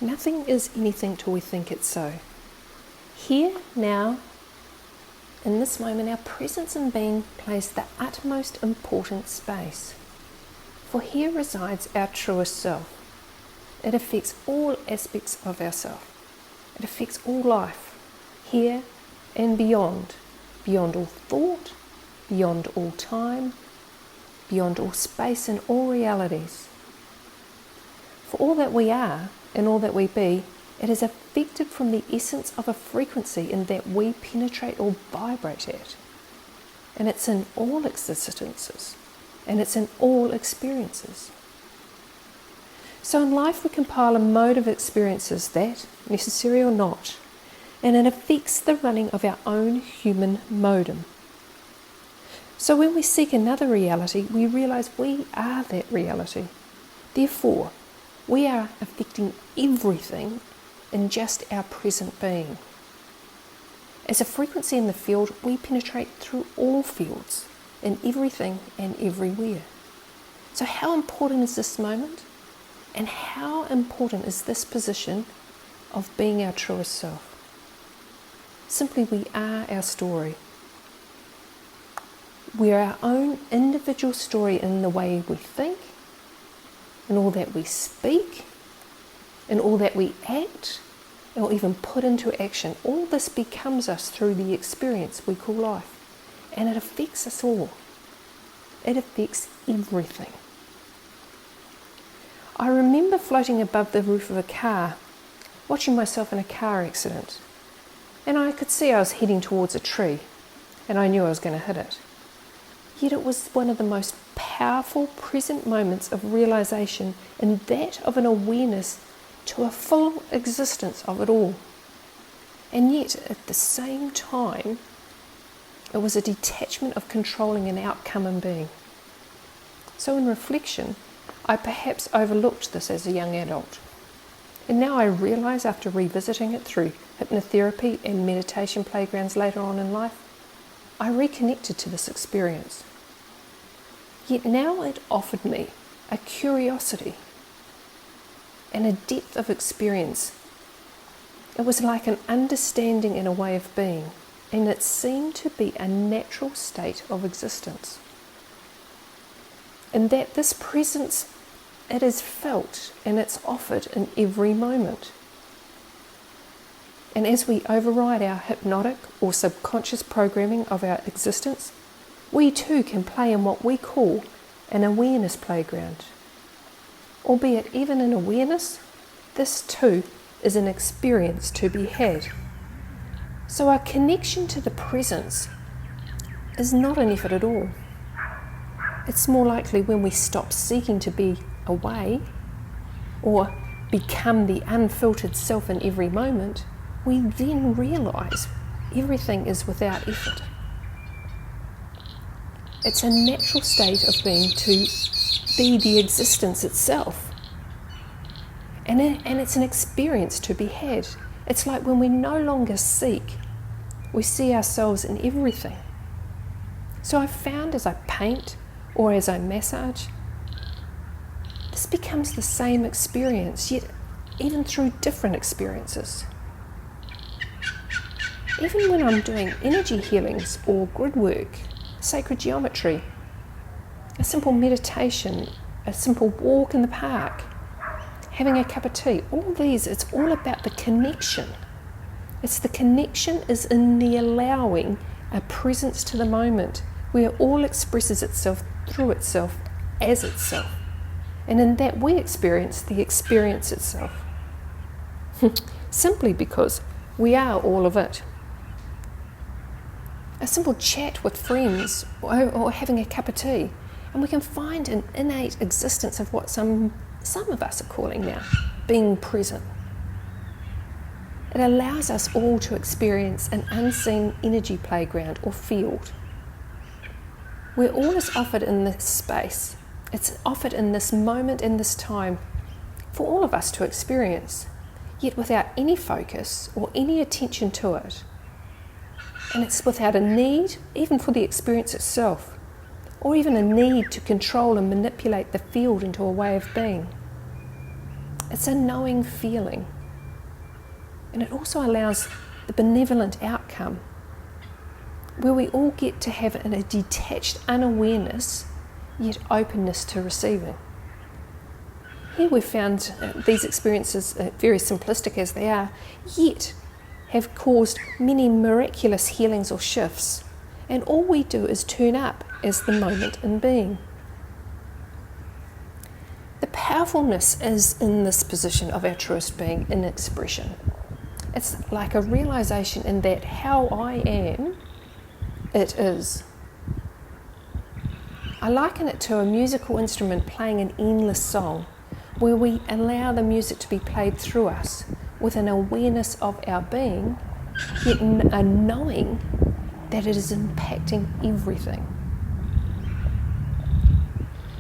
Nothing is anything till we think it's so. Here, now, in this moment, our presence and being plays the utmost important space. For here resides our truest self. It affects all aspects of ourself. It affects all life, here and beyond all thought, beyond all time, beyond all space and all realities. For all that we are and all that we be, it is affected from the essence of a frequency in that we penetrate or vibrate at. And it's in all existences, and it's in all experiences. So in life we compile a mode of experiences that, necessary or not, and it affects the running of our own human modem. So when we seek another reality, we realize we are that reality. Therefore, we are affecting everything in just our present being. As a frequency in the field, we penetrate through all fields, in everything and everywhere. So how important is this moment? And how important is this position of being our truest self? Simply, we are our story. We are our own individual story in the way we think, in all that we speak, in all that we act, or even put into action. All this becomes us through the experience we call life. And it affects us all. It affects everything. I remember floating above the roof of a car, watching myself in a car accident. And I could see I was heading towards a tree, and I knew I was going to hit it. Yet it was one of the most powerful present moments of realization, and that of an awareness to a full existence of it all. And yet, at the same time, it was a detachment of controlling an outcome and being. So in reflection, I perhaps overlooked this as a young adult. And now I realize, after revisiting it through hypnotherapy and meditation playgrounds later on in life, I reconnected to this experience. Yet now it offered me a curiosity and a depth of experience. It was like an understanding and a way of being, and it seemed to be a natural state of existence. And that this presence, it is felt and it's offered in every moment. And as we override our hypnotic or subconscious programming of our existence, we too can play in what we call an awareness playground. Albeit even in awareness, this too is an experience to be had. So our connection to the presence is not an effort at all. It's more likely when we stop seeking to be away or become the unfiltered self in every moment, we then realize everything is without effort. It's a natural state of being to be the existence itself. And it's an experience to be had. It's like when we no longer seek, we see ourselves in everything. So I've found as I paint or as I massage, this becomes the same experience, yet even through different experiences. Even when I'm doing energy healings or grid work, sacred geometry, a simple meditation, a simple walk in the park, having a cup of tea, all these, it's all about the connection. It's the connection is in the allowing a presence to the moment where all expresses itself through itself as itself. And in that we experience the experience itself. Simply because we are all of it. A simple chat with friends or having a cup of tea, and we can find an innate existence of what some of us are calling now being present. It allows us all to experience an unseen energy playground or field where all is offered in this space. It's offered in this moment, in this time, for all of us to experience, yet without any focus or any attention to it. And it's without a need, even for the experience itself, or even a need to control and manipulate the field into a way of being. It's a knowing feeling. And it also allows the benevolent outcome, where we all get to have a detached unawareness, yet openness to receiving. Here we've found these experiences, very simplistic as they are, yet have caused many miraculous healings or shifts, and all we do is turn up as the moment in being. The powerfulness is in this position of our truest being in expression. It's like a realization in that how I am, it is. I liken it to a musical instrument playing an endless song, where we allow the music to be played through us with an awareness of our being, yet a knowing that it is impacting everything.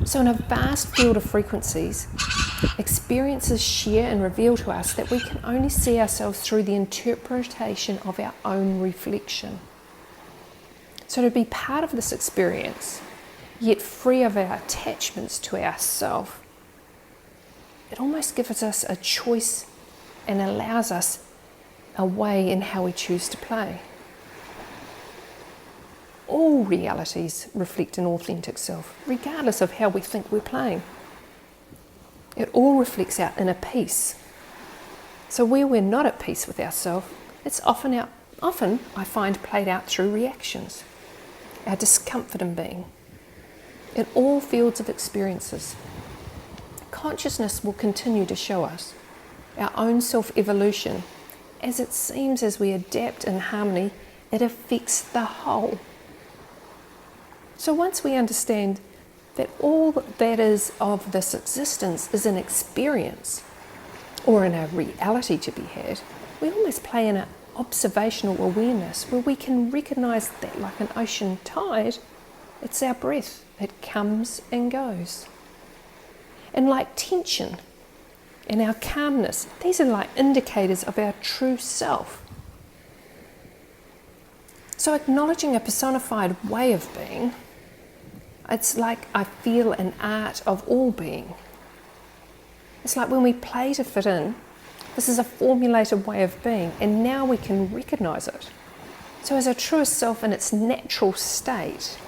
So in a vast field of frequencies, experiences share and reveal to us that we can only see ourselves through the interpretation of our own reflection. So to be part of this experience, yet free of our attachments to ourself, it almost gives us a choice and allows us a way in how we choose to play. All realities reflect an authentic self, regardless of how we think we're playing. It all reflects our inner peace. So where we're not at peace with ourselves, it's often I find played out through reactions, our discomfort in being, in all fields of experiences. Consciousness will continue to show us our own self-evolution. As it seems, as we adapt in harmony, it affects the whole. So once we understand that all that is of this existence is an experience or in a reality to be had, we almost play in an observational awareness where we can recognize that like an ocean tide, it's our breath. It comes and goes. And like tension and our calmness, these are like indicators of our true self. So acknowledging a personified way of being, it's like I feel an art of all being. It's like when we play to fit in, this is a formulated way of being, and now we can recognize it. So as our truest self in its natural state,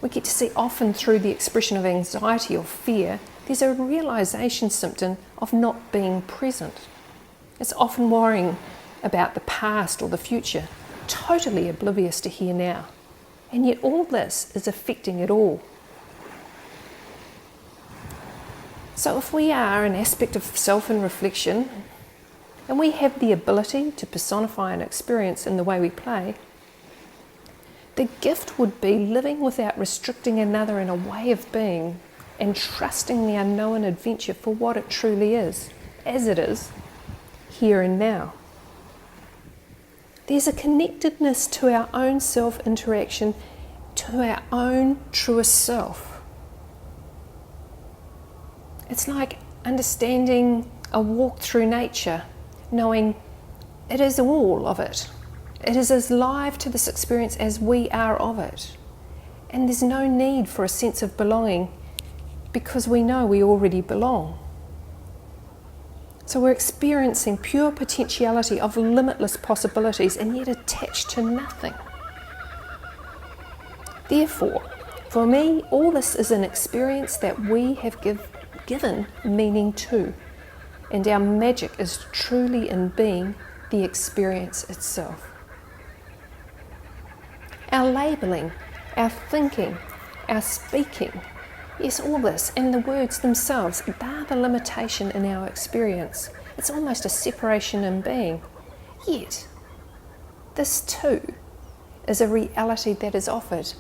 we get to see often through the expression of anxiety or fear, there's a realization symptom of not being present. It's often worrying about the past or the future, totally oblivious to here now. And yet all this is affecting it all. So if we are an aspect of self and reflection, and we have the ability to personify an experience in the way we play, the gift would be living without restricting another in a way of being and trusting the unknown adventure for what it truly is, as it is, here and now. There's a connectedness to our own self-interaction, to our own truest self. It's like understanding a walk through nature, knowing it is all of it. It is as live to this experience as we are of it. And there's no need for a sense of belonging because we know we already belong. So we're experiencing pure potentiality of limitless possibilities and yet attached to nothing. Therefore, for me, all this is an experience that we have given meaning to, and our magic is truly in being the experience itself. Our labelling, our thinking, our speaking, yes, all this, and the words themselves, they're the limitation in our experience. It's almost a separation in being. Yet, this too is a reality that is offered,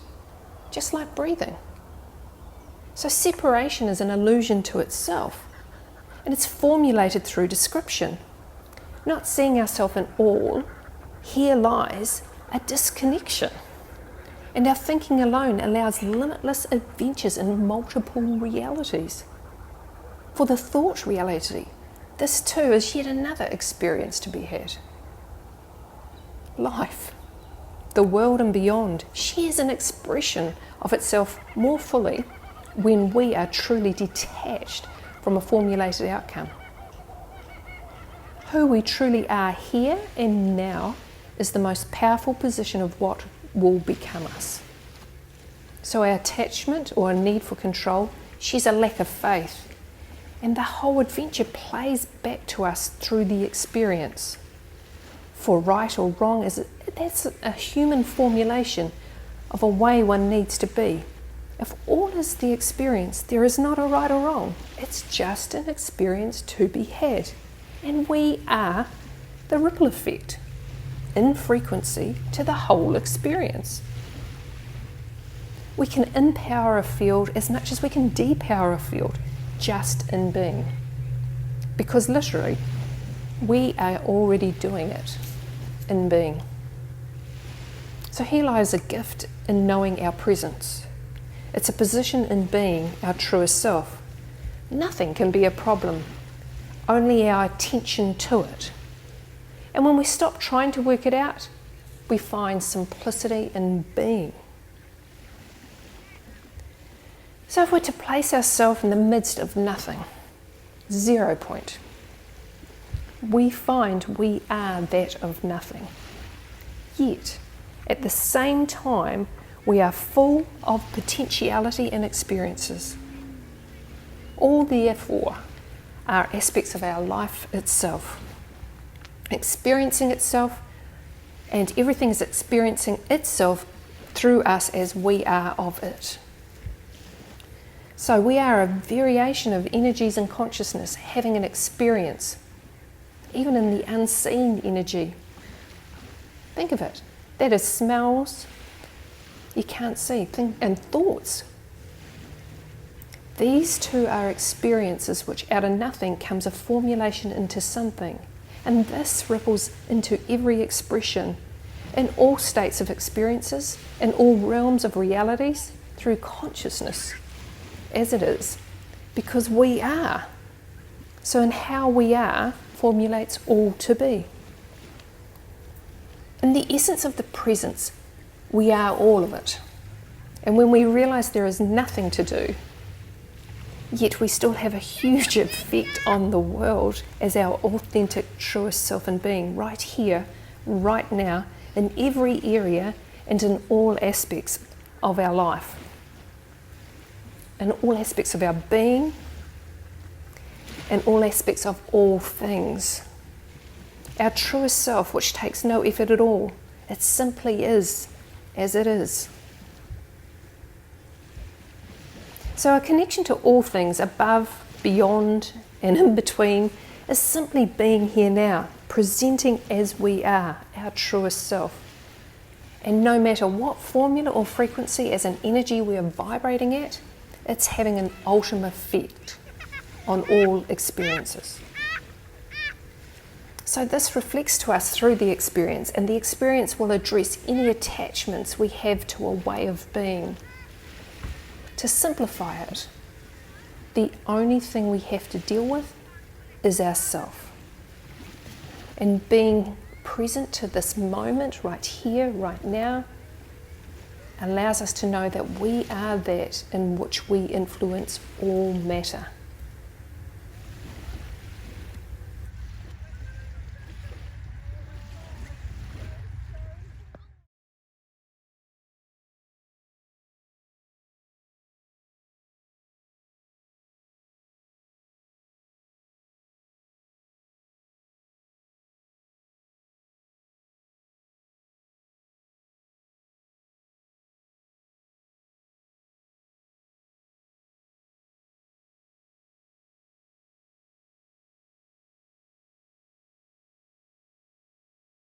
just like breathing. So separation is an illusion to itself, and it's formulated through description. Not seeing ourselves in all, here lies a disconnection. And our thinking alone allows limitless adventures in multiple realities. For the thought reality, this too is yet another experience to be had. Life, the world and beyond, shares an expression of itself more fully when we are truly detached from a formulated outcome. Who we truly are here and now is the most powerful position of what will become us. So our attachment or a need for control shares a lack of faith, and the whole adventure plays back to us through the experience. For right or wrong, that's a human formulation of a way one needs to be. If all is the experience, there is not a right or wrong. It's just an experience to be had. And we are the ripple effect in frequency to the whole experience. We can empower a field as much as we can depower a field, just in being. Because literally, we are already doing it in being. So here lies a gift in knowing our presence. It's a position in being our truest self. Nothing can be a problem, only our attention to it. And when we stop trying to work it out, we find simplicity in being. So if we're to place ourselves in the midst of nothing, 0 point, we find we are that of nothing. Yet, at the same time, we are full of potentiality and experiences. All therefore are aspects of our life itself, experiencing itself, and everything is experiencing itself through us as we are of it. So we are a variation of energies and consciousness having an experience, even in the unseen energy. Think of it. That is smells you can't see, and thoughts. These two are experiences which out of nothing comes a formulation into something. And this ripples into every expression in all states of experiences, in all realms of realities, through consciousness. As it is, because we are. So in how we are formulates all to be. In the essence of the presence, we are all of it. And when we realize there is nothing to do, yet we still have a huge effect on the world as our authentic, truest self and being, right here, right now, in every area and in all aspects of our life. In all aspects of our being, and all aspects of all things. Our truest self, which takes no effort at all. It simply is as it is. So our connection to all things above, beyond, and in between is simply being here now, presenting as we are, our truest self. And no matter what formula or frequency as an energy we are vibrating at, it's having an ultimate effect on all experiences. So this reflects to us through the experience, and the experience will address any attachments we have to a way of being. To simplify it, the only thing we have to deal with is ourself. And being present to this moment, right here, right now, allows us to know that we are that in which we influence all matter.